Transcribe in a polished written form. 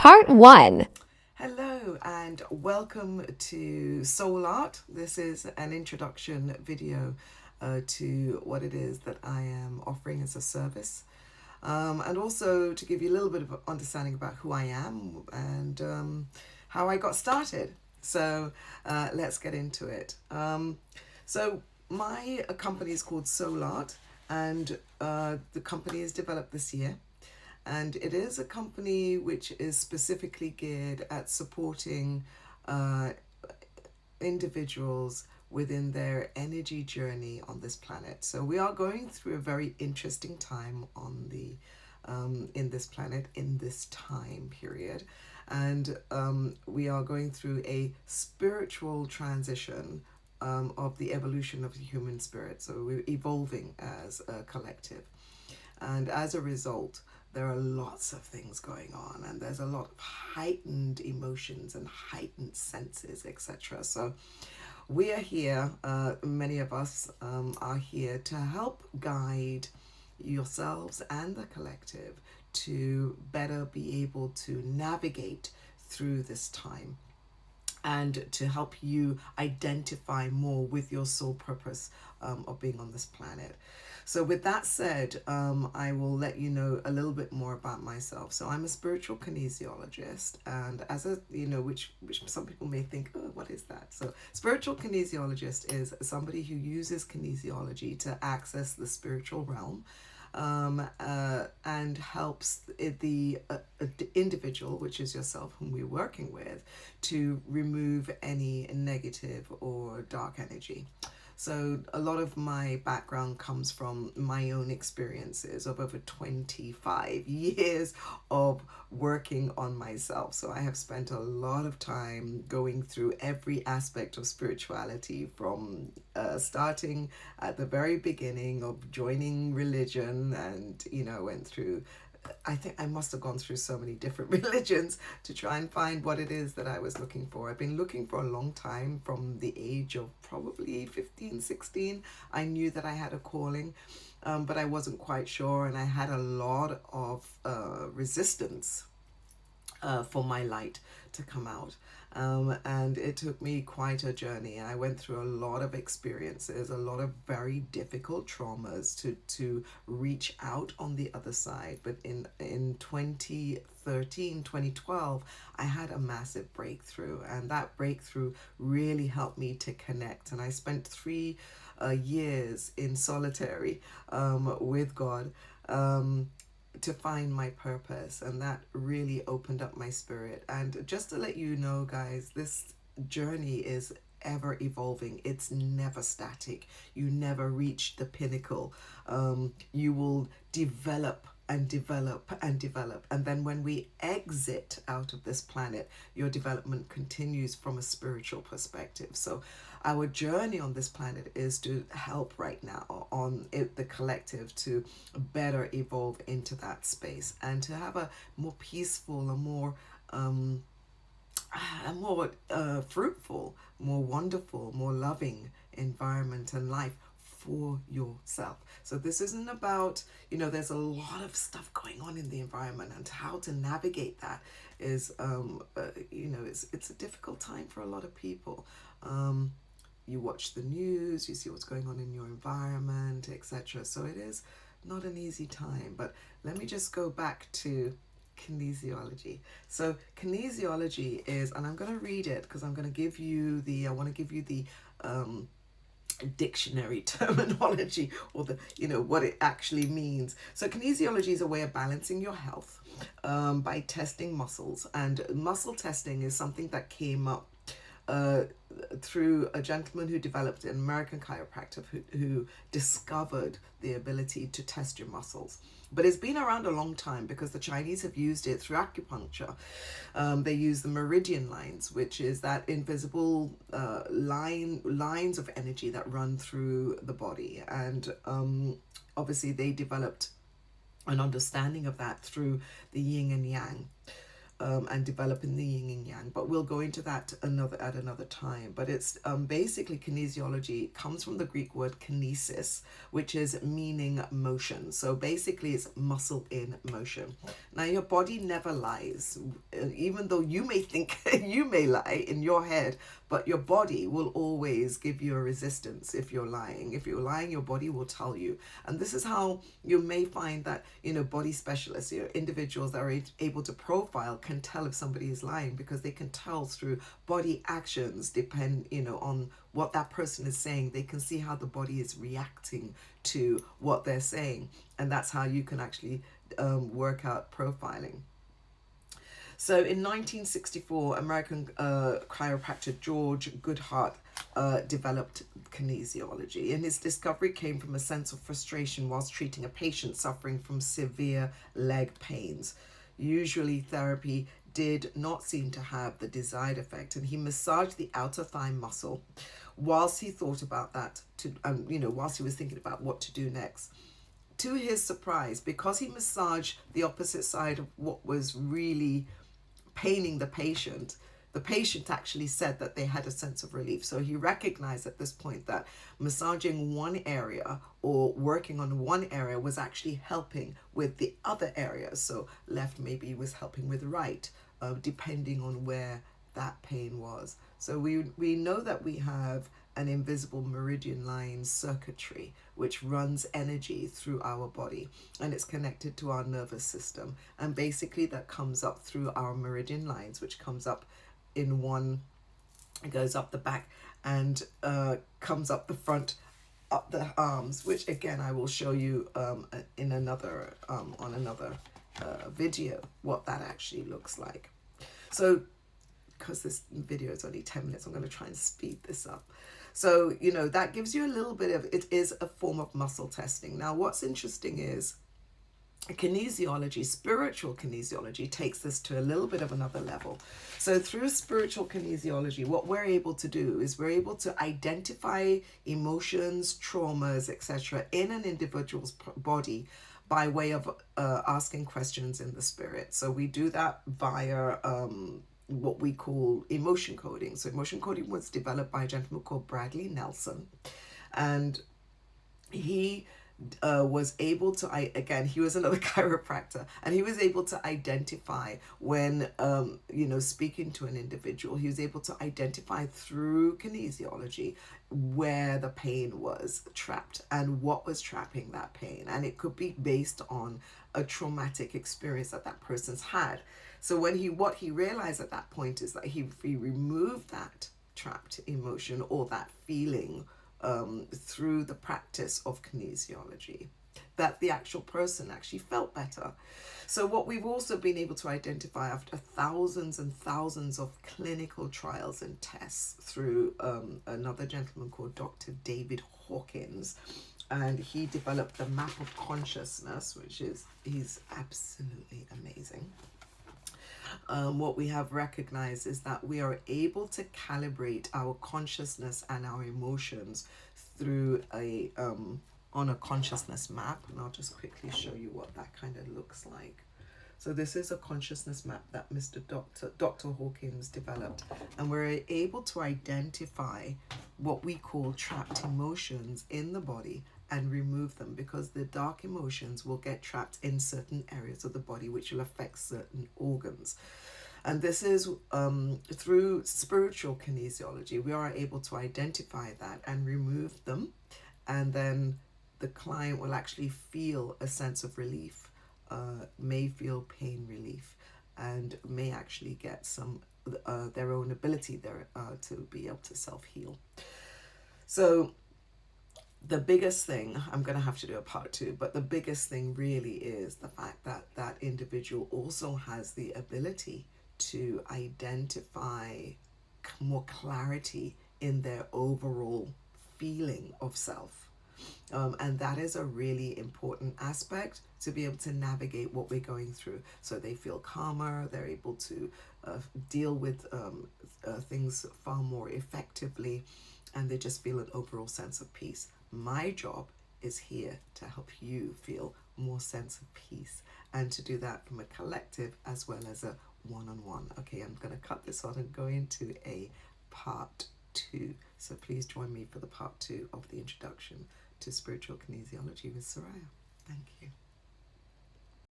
Part 1. Hello and welcome to SoulArt. This is an introduction video to what it is that I am offering as a service, and also to give you a little bit of understanding about who I am and how I got started. So let's get into it. So my company is called SoulArt, and the company is developed this year. And it is a company which is specifically geared at supporting uh, individuals within their energy journey on this planet. So we are going through a very interesting time on the in this planet in this time period, and we are going through a spiritual transition of the evolution of the human spirit. So we're evolving as a collective. And as a result, there are lots of things going on, and there's a lot of heightened emotions and heightened senses, etc. So, we are here, many of us are here to help guide yourselves and the collective to better be able to navigate through this time and to help you identify more with your soul purpose of being on this planet. So, with that said, I will let you know a little bit more about myself. So, I'm a spiritual kinesiologist, and as a which some people may think, oh, what is that? So, spiritual kinesiologist is somebody who uses kinesiology to access the spiritual realm, and helps the individual, which is yourself, whom we're working with, to remove any negative or dark energy. So a lot of my background comes from my own experiences of over 25 years of working on myself. So I have spent a lot of time going through every aspect of spirituality, from starting at the very beginning of joining religion, and went through, I think I must have gone through so many different religions to try and find what it is that I was looking for. I've been looking for a long time, from the age of probably 15, 16. I knew that I had a calling, but I wasn't quite sure, and I had a lot of resistance for my light to come out. And it took me quite a journey. I went through a lot of experiences, a lot of very difficult traumas to reach out on the other side. But in 2013, 2012, I had a massive breakthrough, and that breakthrough really helped me to connect. And I spent 3 years in solitary with God. To find my purpose, and that really opened up my spirit. And just to let you know, guys, this journey is ever evolving. It's never static. You never reach the pinnacle. You will develop and develop and develop, and then when we exit out of this planet, your development continues from a spiritual perspective. So our journey on this planet is to help right now on it, the collective, to better evolve into that space and to have a more peaceful, a more fruitful, more wonderful, more loving environment and life for yourself. So this isn't about, there's a lot of stuff going on in the environment, and how to navigate that is, it's a difficult time for a lot of people. You watch the news, you see what's going on in your environment, etc. So it is not an easy time. But let me just go back to kinesiology. So kinesiology is, and I'm going to read it because I'm going to give you the, I want to give you the dictionary terminology, or the what it actually means. So kinesiology is a way of balancing your health by testing muscles, and muscle testing is something that came up uh, through a gentleman who developed, an American chiropractor who discovered the ability to test your muscles. But it's been around a long time because the Chinese have used it through acupuncture. They use the meridian lines, which is that invisible lines of energy that run through the body. And obviously they developed an understanding of that through the yin and yang. and developing the yin and yang, but we'll go into that at another time. But it's basically kinesiology comes from the Greek word kinesis, which is meaning motion. So basically it's muscle in motion. Now your body never lies, even though you may think you may lie in your head, but your body will always give you a resistance if you're lying. If you're lying, your body will tell you. And this is how you may find that, body specialists, individuals that are able to profile can tell if somebody is lying, because they can tell through body actions, on what that person is saying. They can see how the body is reacting to what they're saying. And that's how you can actually work out profiling. So in 1964, American chiropractor George Goodhart developed kinesiology, and his discovery came from a sense of frustration whilst treating a patient suffering from severe leg pains. Usually therapy did not seem to have the desired effect, and he massaged the outer thigh muscle whilst he thought about that, whilst he was thinking about what to do next. To his surprise, because he massaged the opposite side of what was really paining the patient actually said that they had a sense of relief. So he recognized at this point that massaging one area or working on one area was actually helping with the other areas. So left maybe was helping with right, depending on where that pain was. So we know that we have an invisible meridian line circuitry which runs energy through our body, and it's connected to our nervous system, and basically that comes up through our meridian lines, which comes up in one, it goes up the back and comes up the front, up the arms, which again I will show you in another on another video what that actually looks like. So because this video is only 10 minutes, I'm going to try and speed this up. So, that gives you a little bit of, it is a form of muscle testing. Now, what's interesting is kinesiology, spiritual kinesiology, takes this to a little bit of another level. So through spiritual kinesiology, what we're able to do is we're able to identify emotions, traumas, etc. in an individual's body by way of asking questions in the spirit. So we do that via what we call emotion coding. So emotion coding was developed by a gentleman called Bradley Nelson, and he was able to, he was another chiropractor, and he was able to identify when, speaking to an individual, he was able to identify through kinesiology where the pain was trapped and what was trapping that pain. And it could be based on a traumatic experience that that person's had. So what he realized at that point is that he removed that trapped emotion or that feeling through the practice of kinesiology, that the actual person actually felt better. So what we've also been able to identify after thousands and thousands of clinical trials and tests through another gentleman called Dr. David Hawkins, and he developed the map of consciousness, he's absolutely amazing. What we have recognized is that we are able to calibrate our consciousness and our emotions through on a consciousness map, and I'll just quickly show you what that kind of looks like. So this is a consciousness map that Dr. Hawkins developed, and we're able to identify what we call trapped emotions in the body and remove them, because the dark emotions will get trapped in certain areas of the body which will affect certain organs. And this is through spiritual kinesiology, we are able to identify that and remove them, and then the client will actually feel a sense of relief, may feel pain relief, and may actually get some their own ability there to be able to self-heal. So the biggest thing, I'm going to have to do a part 2, but the biggest thing really is the fact that that individual also has the ability to identify more clarity in their overall feeling of self. And that is a really important aspect to be able to navigate what we're going through. So they feel calmer, they're able to deal with things far more effectively, and they just feel an overall sense of peace. My job is here to help you feel more sense of peace, and to do that from a collective as well as a one-on-one. Okay, I'm going to cut this on and go into a part 2. So please join me for the part 2 of the introduction to spiritual kinesiology with Soraya. Thank you.